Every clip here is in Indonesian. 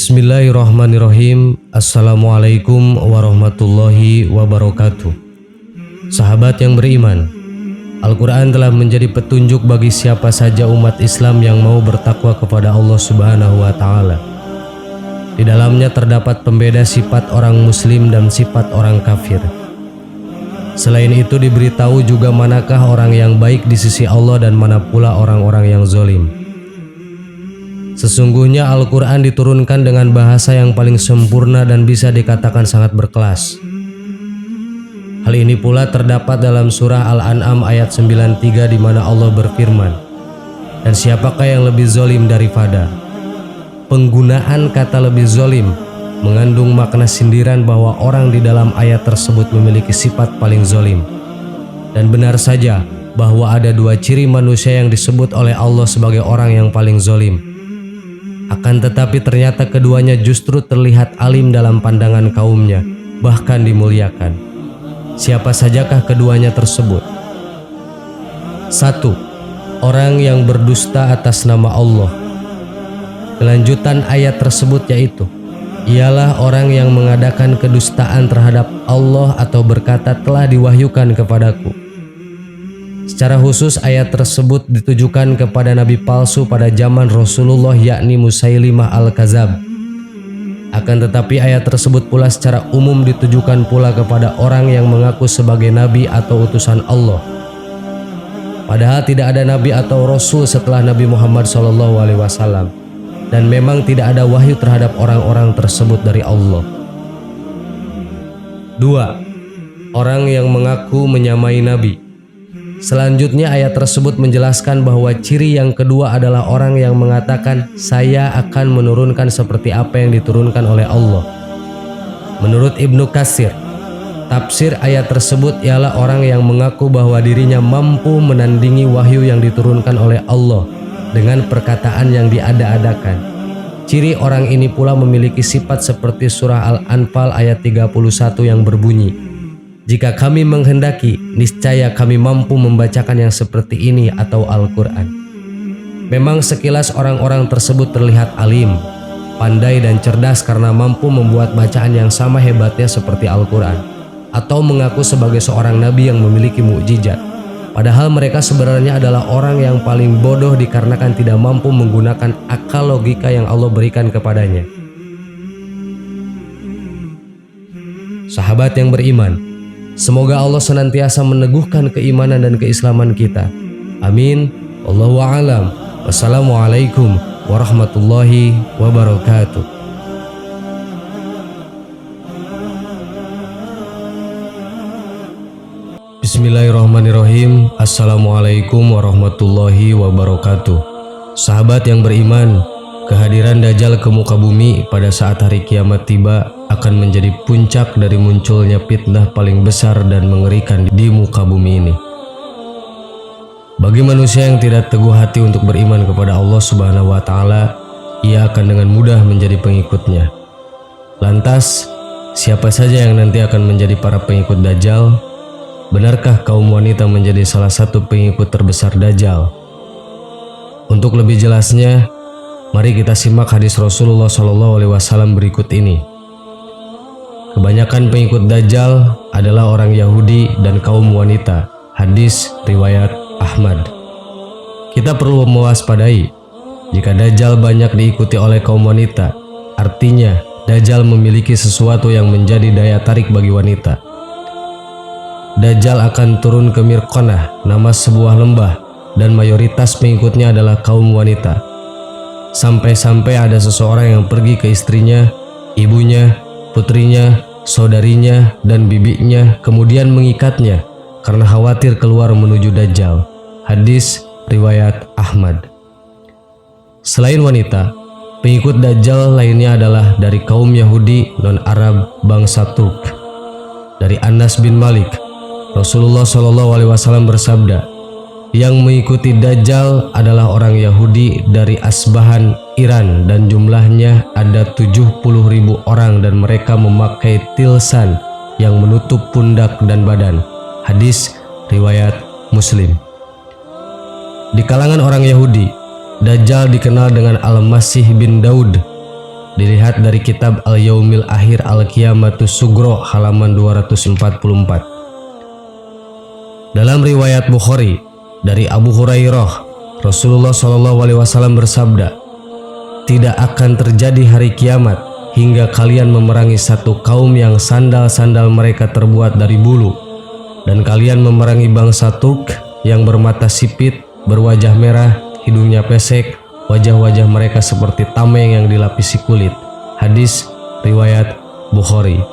Bismillahirrahmanirrahim. Assalamualaikum warahmatullahi wabarakatuh. Sahabat yang beriman, Al-Quran telah menjadi petunjuk bagi siapa saja umat Islam yang mau bertakwa kepada Allah Subhanahu wa Ta'ala. Di dalamnya terdapat pembeda sifat orang Muslim dan sifat orang kafir. Selain itu diberitahu juga manakah orang yang baik di sisi Allah dan mana pula orang-orang yang zalim. Sesungguhnya Al-Quran diturunkan dengan bahasa yang paling sempurna dan bisa dikatakan sangat berkelas. Hal ini pula terdapat dalam surah Al-An'am ayat 93 di mana Allah berfirman, "Dan siapakah yang lebih zalim daripada?" Penggunaan kata lebih zalim mengandung makna sindiran bahwa orang di dalam ayat tersebut memiliki sifat paling zalim. Dan benar saja bahwa ada dua ciri manusia yang disebut oleh Allah sebagai orang yang paling zalim. Akan tetapi ternyata keduanya justru terlihat alim dalam pandangan kaumnya, bahkan dimuliakan. Siapa sajakah keduanya tersebut? 1. Orang yang berdusta atas nama Allah. Kelanjutan ayat tersebut yaitu, ialah orang yang mengadakan kedustaan terhadap Allah atau berkata telah diwahyukan kepadaku. Secara khusus ayat tersebut ditujukan kepada nabi palsu pada zaman Rasulullah yakni Musailimah al-Kadzab. Akan tetapi ayat tersebut pula secara umum ditujukan pula kepada orang yang mengaku sebagai nabi atau utusan Allah. Padahal tidak ada nabi atau rasul setelah Nabi Muhammad SAW, dan memang tidak ada wahyu terhadap orang-orang tersebut dari Allah. 2. Orang yang mengaku menyamai nabi. Selanjutnya ayat tersebut menjelaskan bahwa ciri yang kedua adalah orang yang mengatakan saya akan menurunkan seperti apa yang diturunkan oleh Allah. Menurut Ibnu Katsir, tafsir ayat tersebut ialah orang yang mengaku bahwa dirinya mampu menandingi wahyu yang diturunkan oleh Allah dengan perkataan yang diada-adakan. Ciri orang ini pula memiliki sifat seperti surah Al-Anfal ayat 31 yang berbunyi, "Jika kami menghendaki, niscaya kami mampu membacakan yang seperti ini atau Al-Quran." Memang sekilas orang-orang tersebut terlihat alim, pandai dan cerdas karena mampu membuat bacaan yang sama hebatnya seperti Al-Quran, atau mengaku sebagai seorang nabi yang memiliki mukjizat. Padahal mereka sebenarnya adalah orang yang paling bodoh dikarenakan tidak mampu menggunakan akal logika yang Allah berikan kepadanya. Sahabat yang beriman, semoga Allah senantiasa meneguhkan keimanan dan keislaman kita. Amin. Wallahu a'lam. Wassalamualaikum warahmatullahi wabarakatuh. Bismillahirrahmanirrahim. Assalamualaikum warahmatullahi wabarakatuh. Sahabat yang beriman, kehadiran Dajjal ke muka bumi pada saat hari kiamat tiba akan menjadi puncak dari munculnya fitnah paling besar dan mengerikan di muka bumi ini. Bagi manusia yang tidak teguh hati untuk beriman kepada Allah Subhanahu wa Ta'ala, ia akan dengan mudah menjadi pengikutnya. Lantas, siapa saja yang nanti akan menjadi para pengikut Dajjal? Benarkah kaum wanita menjadi salah satu pengikut terbesar Dajjal? Untuk lebih jelasnya, mari kita simak hadis Rasulullah SAW berikut ini. Kebanyakan pengikut Dajjal adalah orang Yahudi dan kaum wanita. Hadis riwayat Ahmad. Kita perlu mewaspadai jika Dajjal banyak diikuti oleh kaum wanita, artinya Dajjal memiliki sesuatu yang menjadi daya tarik bagi wanita. Dajjal akan turun ke Mirqanah, nama sebuah lembah, dan mayoritas pengikutnya adalah kaum wanita. Sampai-sampai ada seseorang yang pergi ke istrinya, ibunya, putrinya, saudarinya, dan bibinya, kemudian mengikatnya karena khawatir keluar menuju Dajjal. Hadis riwayat Ahmad. Selain wanita, pengikut Dajjal lainnya adalah dari kaum Yahudi non-Arab bangsa Turk. Dari Anas bin Malik, Rasulullah SAW bersabda, yang mengikuti Dajjal adalah orang Yahudi dari Asbahan, Iran, dan jumlahnya ada 70.000 orang dan mereka memakai tilsan yang menutup pundak dan badan. Hadis riwayat Muslim. Di kalangan orang Yahudi, Dajjal dikenal dengan Al-Masih bin Daud. Dilihat dari kitab Al-Yaumil Akhir Al-Qiyamatus Sugro halaman 244. Dalam riwayat Bukhari dari Abu Hurairah, Rasulullah SAW bersabda, "Tidak akan terjadi hari kiamat hingga kalian memerangi satu kaum yang sandal-sandal mereka terbuat dari bulu, dan kalian memerangi bangsa Turk yang bermata sipit, berwajah merah, hidungnya pesek, wajah-wajah mereka seperti tameng yang dilapisi kulit." Hadis riwayat Bukhari.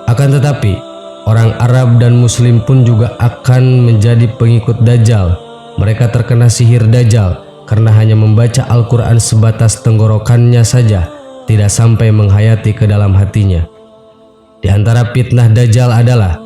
Akan tetapi, orang Arab dan Muslim pun juga akan menjadi pengikut Dajjal. Mereka terkena sihir Dajjal karena hanya membaca Al-Quran sebatas tenggorokannya saja, tidak sampai menghayati ke dalam hatinya. Di antara fitnah Dajjal adalah,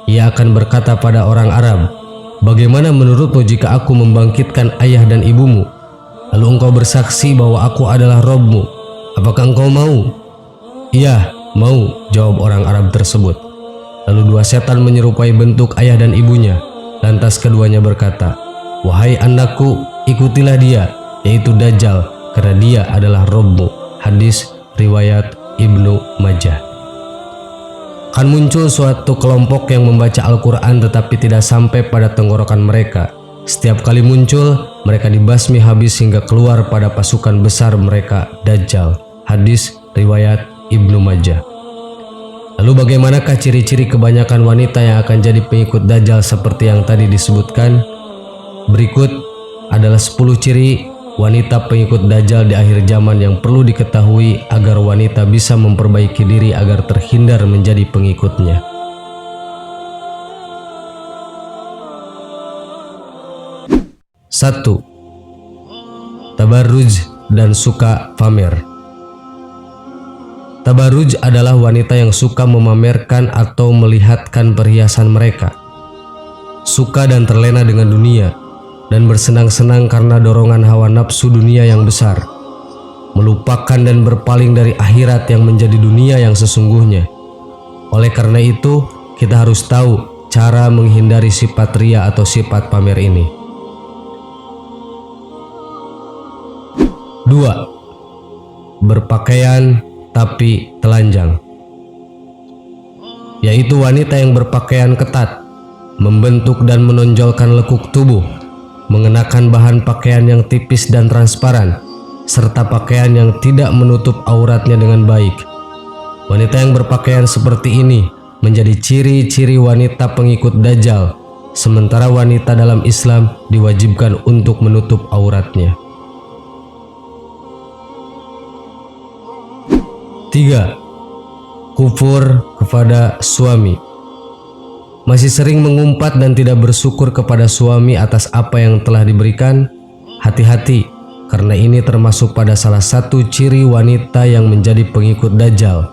ia akan berkata pada orang Arab, "Bagaimana menurutmu jika aku membangkitkan ayah dan ibumu? Lalu engkau bersaksi bahwa aku adalah Robmu. Apakah engkau mau?" "Iya, mau," jawab orang Arab tersebut. Lalu dua setan menyerupai bentuk ayah dan ibunya. Lantas keduanya berkata, "Wahai anakku, ikutilah dia, yaitu Dajjal, karena dia adalah Robmu." Hadis riwayat Ibnu Majah. Akan muncul suatu kelompok yang membaca Al-Quran tetapi tidak sampai pada tenggorokan mereka. Setiap kali muncul, mereka dibasmi habis hingga keluar pada pasukan besar mereka, Dajjal. Hadis riwayat Ibnu Majah. Lalu bagaimanakah ciri-ciri kebanyakan wanita yang akan jadi pengikut Dajjal seperti yang tadi disebutkan? Berikut adalah 10 ciri wanita pengikut Dajjal di akhir zaman yang perlu diketahui agar wanita bisa memperbaiki diri agar terhindar menjadi pengikutnya. 1. Tabarruj dan suka pamer. Tabarruj adalah wanita yang suka memamerkan atau melihatkan perhiasan mereka, suka dan terlena dengan dunia, dan bersenang-senang karena dorongan hawa nafsu dunia yang besar, melupakan dan berpaling dari akhirat yang menjadi dunia yang sesungguhnya. Oleh karena itu, kita harus tahu cara menghindari sifat ria atau sifat pamer ini. 2. Berpakaian tapi telanjang, yaitu wanita yang berpakaian ketat, membentuk dan menonjolkan lekuk tubuh, mengenakan bahan pakaian yang tipis dan transparan, serta pakaian yang tidak menutup auratnya dengan baik. Wanita yang berpakaian seperti ini menjadi ciri-ciri wanita pengikut Dajjal, sementara wanita dalam Islam diwajibkan untuk menutup auratnya. 3. Kufur kepada suami, masih sering mengumpat dan tidak bersyukur kepada suami atas apa yang telah diberikan. Hati-hati, karena ini termasuk pada salah satu ciri wanita yang menjadi pengikut Dajjal.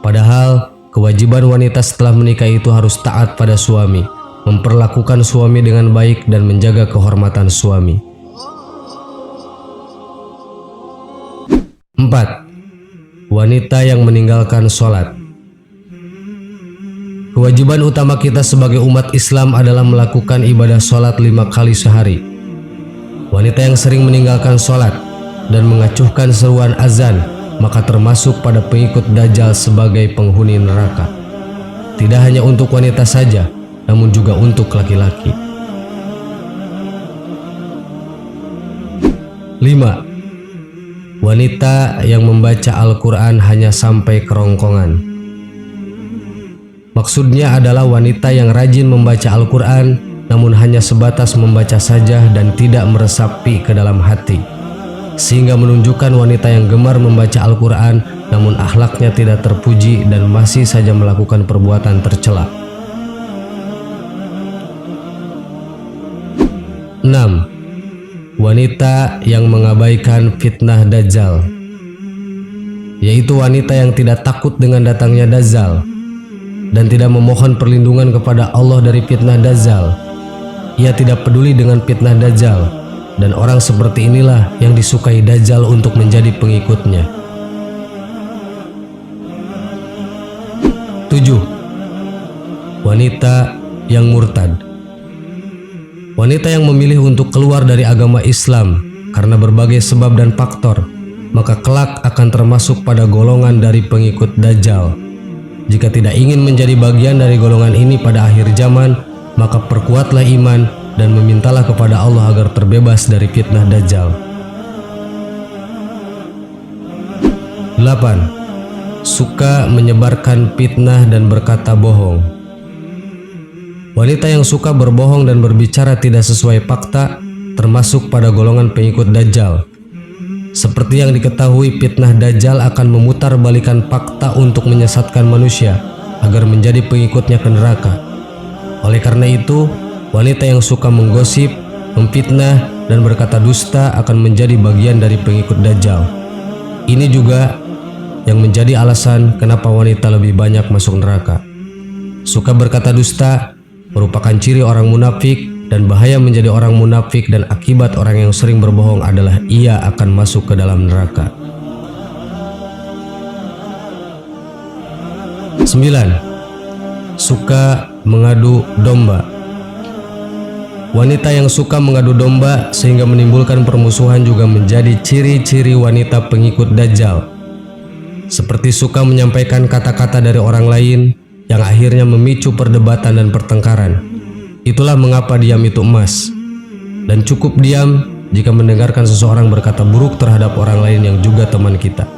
Padahal kewajiban wanita setelah menikah itu harus taat pada suami, memperlakukan suami dengan baik dan menjaga kehormatan suami. 4. Wanita yang meninggalkan sholat. Kewajiban utama kita sebagai umat Islam adalah melakukan ibadah sholat 5 kali sehari. Wanita yang sering meninggalkan sholat dan mengacuhkan seruan azan maka termasuk pada pengikut Dajjal sebagai penghuni neraka. Tidak hanya untuk wanita saja, namun juga untuk laki-laki. 5. Wanita yang membaca Al-Quran hanya sampai kerongkongan. Maksudnya adalah wanita yang rajin membaca Al-Quran namun hanya sebatas membaca saja dan tidak meresapi ke dalam hati, sehingga menunjukkan wanita yang gemar membaca Al-Quran namun akhlaknya tidak terpuji dan masih saja melakukan perbuatan tercela. 6. Wanita yang mengabaikan fitnah Dajjal, yaitu wanita yang tidak takut dengan datangnya Dajjal dan tidak memohon perlindungan kepada Allah dari fitnah Dajjal. Ia tidak peduli dengan fitnah Dajjal, dan orang seperti inilah yang disukai Dajjal untuk menjadi pengikutnya. 7. Wanita yang murtad. Wanita yang memilih untuk keluar dari agama Islam karena berbagai sebab dan faktor, maka kelak akan termasuk pada golongan dari pengikut Dajjal. Jika tidak ingin menjadi bagian dari golongan ini pada akhir zaman, maka perkuatlah iman dan memintalah kepada Allah agar terbebas dari fitnah Dajjal. 8. Suka menyebarkan fitnah dan berkata bohong. Wanita yang suka berbohong dan berbicara tidak sesuai fakta termasuk pada golongan pengikut Dajjal. Seperti yang diketahui, fitnah Dajjal akan memutarbalikkan fakta untuk menyesatkan manusia agar menjadi pengikutnya ke neraka. Oleh karena itu, wanita yang suka menggosip, memfitnah, dan berkata dusta akan menjadi bagian dari pengikut Dajjal. Ini juga yang menjadi alasan kenapa wanita lebih banyak masuk neraka. Suka berkata dusta merupakan ciri orang munafik, dan bahaya menjadi orang munafik dan akibat orang yang sering berbohong adalah ia akan masuk ke dalam neraka. 9. Suka mengadu domba. Wanita yang suka mengadu domba sehingga menimbulkan permusuhan juga menjadi ciri-ciri wanita pengikut Dajjal. Seperti suka menyampaikan kata-kata dari orang lain yang akhirnya memicu perdebatan dan pertengkaran. Itulah mengapa diam itu emas, dan cukup diam jika mendengarkan seseorang berkata buruk terhadap orang lain yang juga teman kita.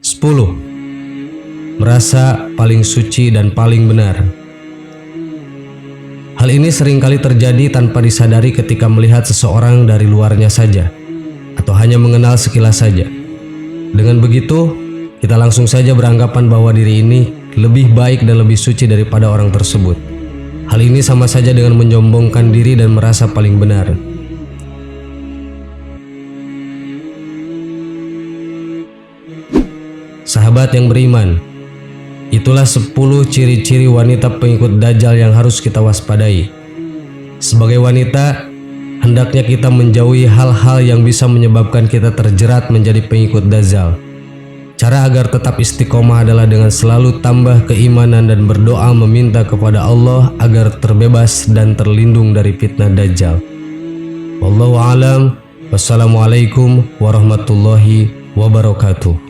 10. Merasa paling suci dan paling benar. Hal ini seringkali terjadi tanpa disadari ketika melihat seseorang dari luarnya saja, atau hanya mengenal sekilas saja. Dengan begitu, kita langsung saja beranggapan bahwa diri ini lebih baik dan lebih suci daripada orang tersebut. Hal ini sama saja dengan menyombongkan diri dan merasa paling benar. Sahabat yang beriman, itulah 10 ciri-ciri wanita pengikut Dajjal yang harus kita waspadai. Sebagai wanita, hendaknya kita menjauhi hal-hal yang bisa menyebabkan kita terjerat menjadi pengikut Dajjal. Cara agar tetap istiqomah adalah dengan selalu tambah keimanan dan berdoa meminta kepada Allah agar terbebas dan terlindung dari fitnah Dajjal. Wallahu a'lam. Wassalamualaikum warahmatullahi wabarakatuh.